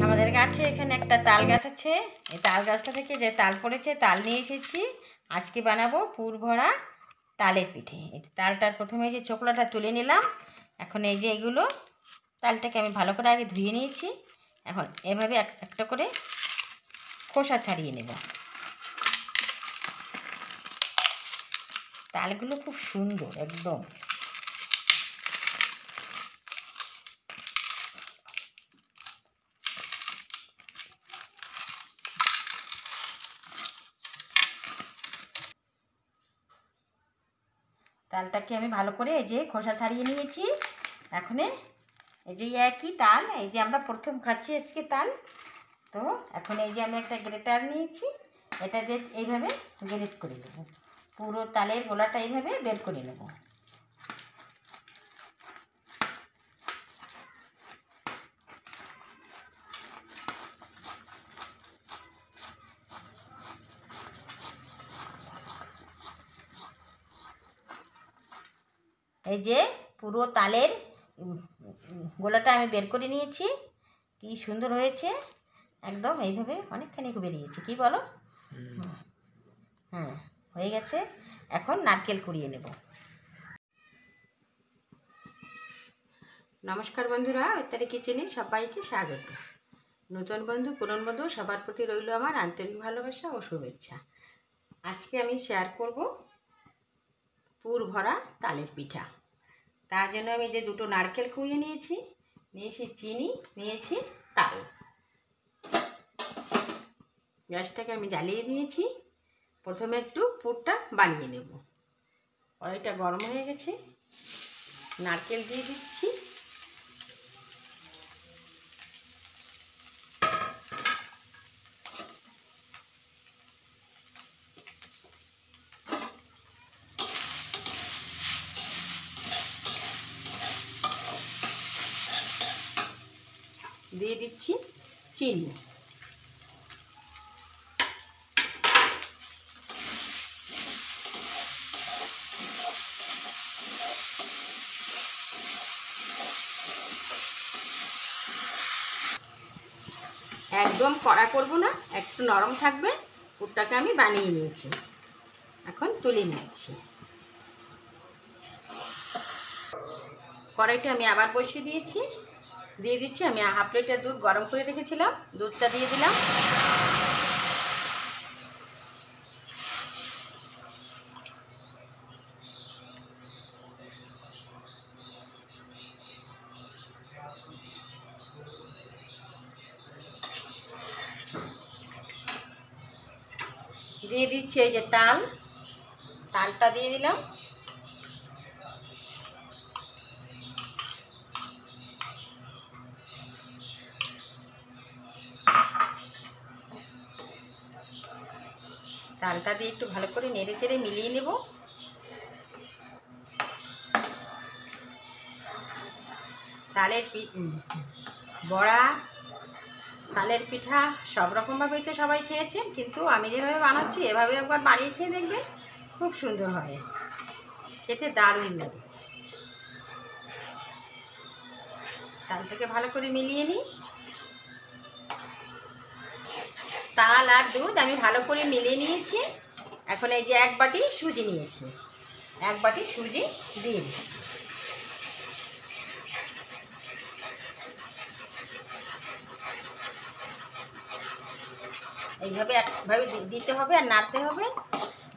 আমাদের গাছে এখানে একটা তাল গাছ আছে। এই তাল গাছটা থেকে যে তাল পড়েছে তাল নিয়ে এসেছি। আজকে বানাবো পুর ভরা তালের পিঠে। এই তালটার প্রথমে যে চোকলাটা তুলে নিলাম। এখন এই যে এগুলো তালটাকে আমি ভালো করে আগে ধুয়ে নিয়েছি। এখন এভাবে একটা করে খোসা ছাড়িয়ে নেব। তালগুলো খুব সুন্দর একদম। তালটাকে আমি ভালো করে এই যে খোসা ছাড়িয়ে নিয়েছি। এখন এই যে একই তাল, এই যে আমরা প্রথম খাচ্ছি আজকে তাল। তো এখন এই যে আমি একটা গ্রেটার নিয়েছি, এটা দিয়ে এইভাবে গ্রেট করে নেব। পুরো তালের গোলাটা এইভাবে বের করে নেব। এই যে পুরো তালের গোলাটা আমি বের করে নিয়েছি। কি সুন্দর হয়েছে একদম। এইভাবে অনেকখানি বেরিয়েছে, কি বলো? হ্যাঁ, হয়ে গেছে। এখন নারকেল কুড়িয়ে নেব। নমস্কার বন্ধুরা, ঐতালি কিচেনে সবাইকে স্বাগত। নতুন বন্ধু পুরনো বন্ধু সবার প্রতি রইল আমার আন্তরিক ভালোবাসা ও শুভেচ্ছা। আজকে আমি শেয়ার করব পুর ভরা তালের পিঠা। তার জন্য আমি যে দুটো নারকেল কুড়িয়ে নিয়েছি, চিনি, নিয়েছি তাল। গ্যাসটাকে আমি জ্বালিয়ে দিয়েছি। প্রথমে একটু পুরটা বানিয়ে নেব। কড়াইটা গরম হয়ে গেছে, নারকেল দিয়ে দিচ্ছি। দিয়ে দিচ্ছি চিনি। একদম কড়া করব না, একটু নরম থাকবে। পুরটাকে আমি বানিয়ে নিয়েছি, এখন তুলে নিচ্ছি। কড়াইটা আমি আবার বসিয়ে দিয়েছি। দিয়ে দিচ্ছি আমি হাফ লিটার দুধ গরম করে রেখেছিলাম, দুধটা দিয়ে দিলাম। দিয়ে দিচ্ছি এই যে তালটা দিয়ে দিলাম। তালটা দিয়ে একটু ভালো করে নেড়ে চেড়ে মিলিয়ে নেব। তালের বড়া, তালের পিঠা সব রকমভাবেই তো সবাই খেয়েছেন, কিন্তু আমি যেভাবে বানাচ্ছি এভাবে একবার বানিয়ে খেয়ে দেখবেন, খুব সুন্দর হয়, খেতে দারুণ লাগে। তালটাকে ভালো করে মিলিয়ে নিই। তাল আর দুধ আমি ভালো করে মিলিয়ে নিয়েছি। এখন এই যে এক বাটি সুজি নিয়েছি, এক বাটি সুজি দিয়ে দিচ্ছি। এইভাবে একভাবে দিতে হবে আর নাড়তে হবে,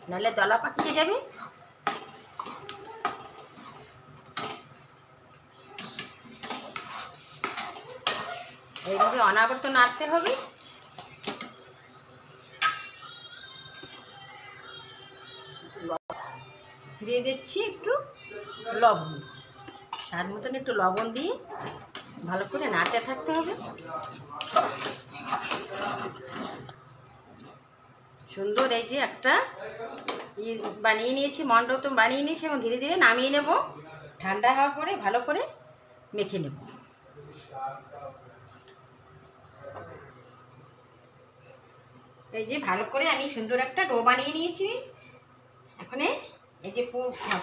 নাহলে দলা পাকিয়ে যাবে। এইভাবে অনাবরত নাড়তে হবে। দিয়ে দিচ্ছি একটু লবণ, স্বাদ মতন একটু লবণ দিয়ে ভালো করে নাড়তে থাকতে হবে। সুন্দর এই যে একটা বানিয়ে নিয়েছি, মণ্ডপ বানিয়ে নিয়েছি। এবং ধীরে ধীরে নামিয়ে নেব। ঠান্ডা হওয়ার পরে ভালো করে মেখে নেব। এই যে ভালো করে আমি সুন্দর একটা ডো বানিয়ে নিয়েছি। এখন এই যে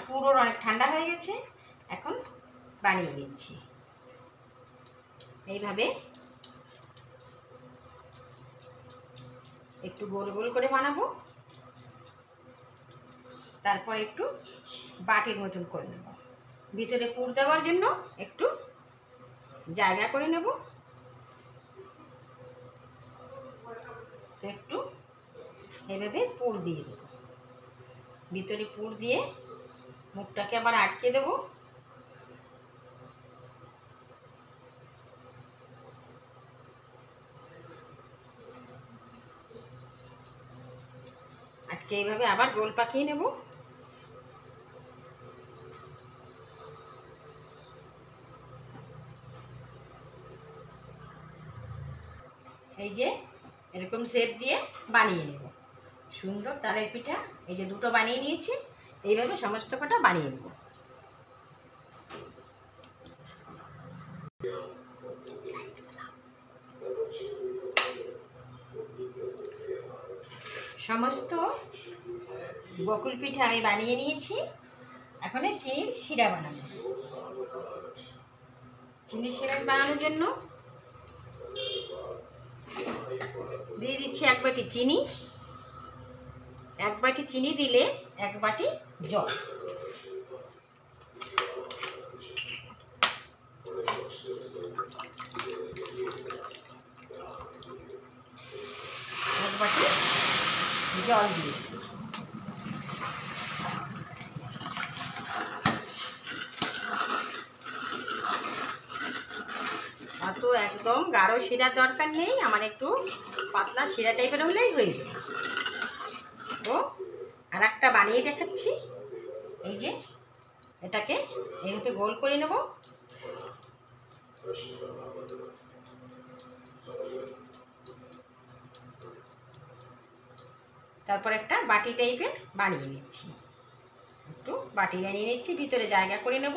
পুরো অনেক ঠান্ডা হয়ে গেছে, এখন বানিয়ে নিচ্ছি। এইভাবে একটু গোল গোল করে বানাবো, তারপর একটু বাটির মতন করে নেব। ভিতরে পুর দেওয়ার জন্য একটু জায়গা করে নেব। তো একটু এভাবে পুর দিয়ে দেবো, ভিতরে পুর দিয়ে মুখটাকে আবার আটকে দেব। আটকে এইভাবে আবার গোল পাকিয়ে নেব। এই যে এরকম শেপ দিয়ে বানিয়ে নেব সুন্দর তালের পিঠা। এই যে দুটো বানিয়ে নিয়েছি, এইভাবে সমস্ত কটা বানিয়ে নেব। সমস্ত বকুল পিঠা আমি বানিয়ে নিয়েছি। এখন চিনির শিরা বানাবো। চিনির শিরা বানানোর জন্য দিয়ে দিচ্ছি 1 বাটি চিনি। 1 বাটি চিনি দিলে 1 বাটি জল। এক বাটি জল দিয়ে অত একদম গাঢ় শিরার দরকার নেই, আমার একটু পাতলা শিরা টাইপের হলেই হয়ে যাবে। তো আর একটা বানিয়ে দেখাচ্ছি। এই যে এটাকে এইভাবে গোল করে নেব। তারপর একটা বাটি টাইপের বানিয়ে নিচ্ছি, একটু বাটি বানিয়ে নিচ্ছি, ভিতরে জায়গা করে নেব।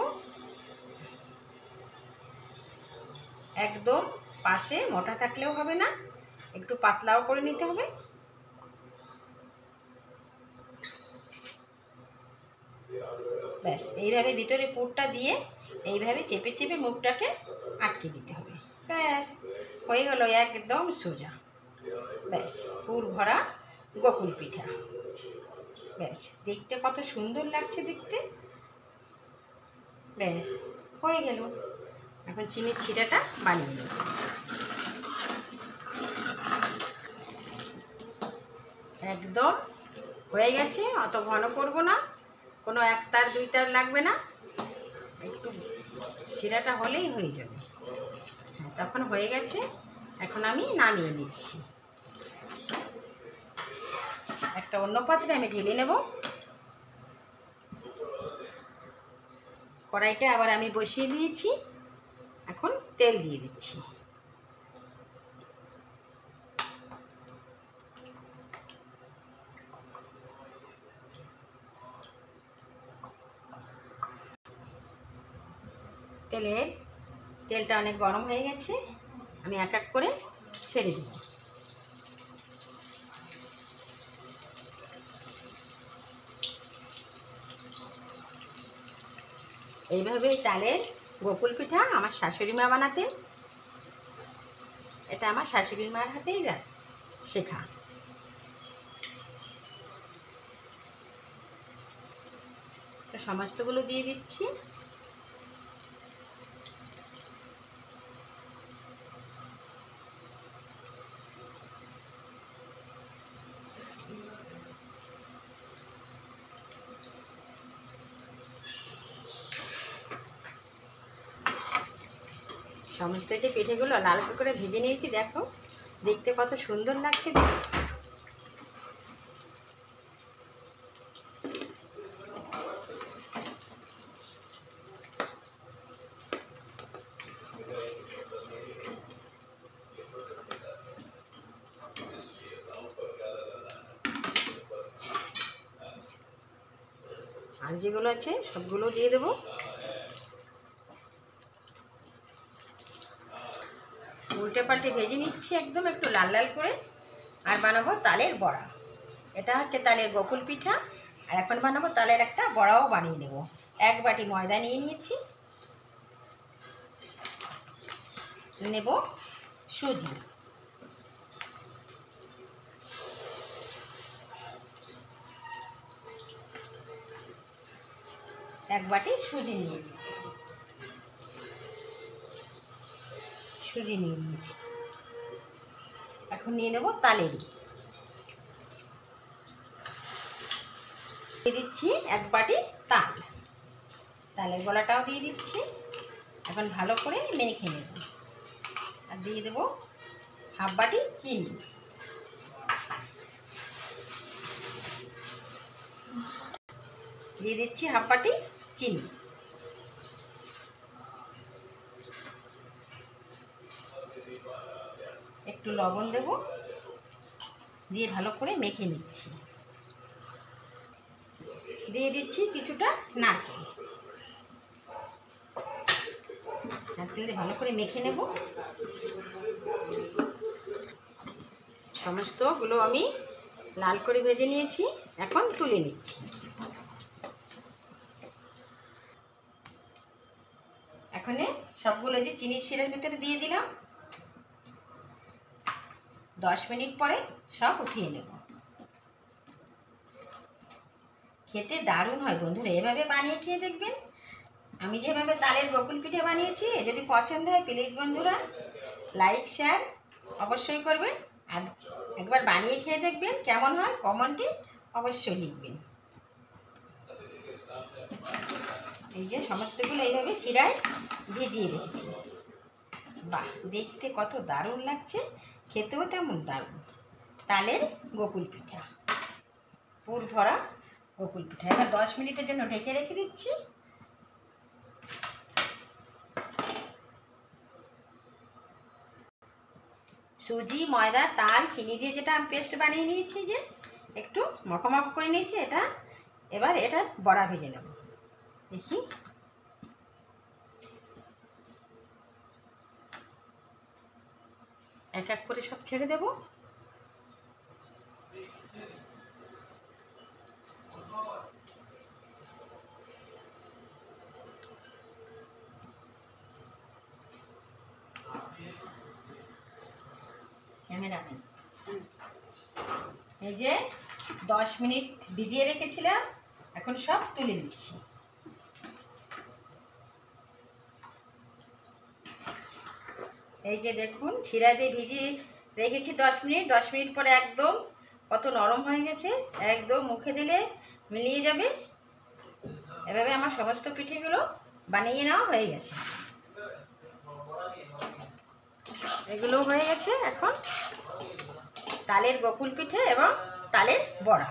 একদম পাশে মোটা থাকলেও হবে না, একটু পাতলাও করে নিতে হবে। ব্যাস এইভাবে ভিতরে পুরটা দিয়ে এইভাবে চেপে চেপে মুখটাকে আটকে দিতে হবে। ব্যাস হয়ে গেল একদম সোজা। ব্যাস পুর ভরা বকুল পিঠা। ব্যাস দেখতে কত সুন্দর লাগছে দেখতে। ব্যাস হয়ে গেল। এখন চিনির শিরাটা বানিয়ে নেব। একদম হয়ে গেছে, অত ঘন করবো না, কোনো 1 তার 2 তার লাগবে না, একটু শিরাটা হলেই হয়ে যাবে। হ্যাঁ তখন হয়ে গেছে। এখন আমি নামিয়ে নিচ্ছি। একটা অন্য পাত্রে আমি ঢেলে নেব। কড়াইটা আবার আমি বসিয়ে দিয়েছি, এখন তেল দিয়ে দিচ্ছি। তেলটা অনেক গরম হয়ে গেছে, আমি এক এক করে ছেড়ে দেব। এইভাবে তালের বকুল পিঠা আমার শাশুড়ি মা বানাতেন। এটা আমার শাশুড়ি মার হাতেই শেখা। তো সমস্তগুলো দিয়ে দিচ্ছি। সমস্ত যে পিঠেগুলো লাল করে ভেজে নিয়েছি, দেখো দেখতে কত সুন্দর লাগছে। আর যেগুলো আছে সবগুলো দিয়ে দেবো। উল্টে পাল্টে ভেজে নিচ্ছি একদম একটু লাল লাল করে। আর বানাবো তালের বড়া। এটা হচ্ছে তালের বকুল পিঠা, আর এখন বানাবো তালের একটা বড়াও বানিয়ে নেব। 1 বাটি ময়দা নিয়ে নিয়েছি, নেব সুজি, এক বাটি সুজি নিয়ে নিয়েছি, সুজি নিয়ে নিয়েছি। এখন নিয়ে নেব তালেরি, দিয়ে দিচ্ছি এক বাটি তাল, তালের গলাটাও দিয়ে দিচ্ছি। এখন ভালো করে মেখে নেব। আর দিয়ে দেবো হাফ বাটি চিনি, দিয়ে দিচ্ছি হাফ বাটি চিনি। একটু লবণ দেব, দিয়ে ভালো করে মেখে নিচ্ছি। দিয়ে দিচ্ছি কিছুটা নারকেল, নারকেল দিয়ে ভালো করে মেখে নেব। সমস্তগুলো আমি লাল করে ভেজে নিয়েছি, এখন তুলে নিচ্ছি। এখন সবগুলো যে চিনির শিরার ভিতরে দিয়ে দিলাম। 10 মিনিট পরে সব উঠিয়ে নেব। খেতে দারুণ হয় বন্ধুরা, এভাবে বানিয়ে খেয়ে দেখবেন। আমি যেভাবে তালের বকুল পিঠে বানিয়েছি, যদি পছন্দ হয় প্লিজ বন্ধুরা লাইক শেয়ার অবশ্যই করবেন। আর একবার বানিয়ে খেয়ে দেখবেন কেমন হয়, কমেন্টে অবশ্যই লিখবেন। এই যে সমস্তগুলো এইভাবে শিরায় ভিজিয়ে রেখেছি। বাহ, দেখতে কত দারুণ লাগছে, খেতেও তেমন দারুণ। তালের গোকুল পিঠা, পুর ভরা গোকুল পিঠা। এবার 10 মিনিটের জন্য ঢেকে রেখে দিচ্ছি। সুজি, ময়দা, তাল, চিনি দিয়ে যেটা আমি পেস্ট বানিয়ে নিয়েছি, যে একটু মাখো করে নিয়েছি, এবার এটা বড়া ভেজে নেব। দেখি, এক এক করে সব ছেড়ে দেব। ক্যামেরাম্যান, এই যে 10 মিনিট ভিজিয়ে রেখেছিলাম, এখন সব তুলে নিচ্ছি। এই যে দেখুন, শিরা দিয়ে ভিজিয়ে রেখেছি 10 মিনিট। 10 মিনিট পরে একদম কত নরম হয়ে গেছে, একদম মুখে দিলে মিলিয়ে যাবে। এভাবে আমার সমস্ত পিঠেগুলো বানিয়ে নেওয়া হয়ে গেছে। এগুলো হয়ে গেছে। এখন তালের গোকুল পিঠে এবং তালের বড়া।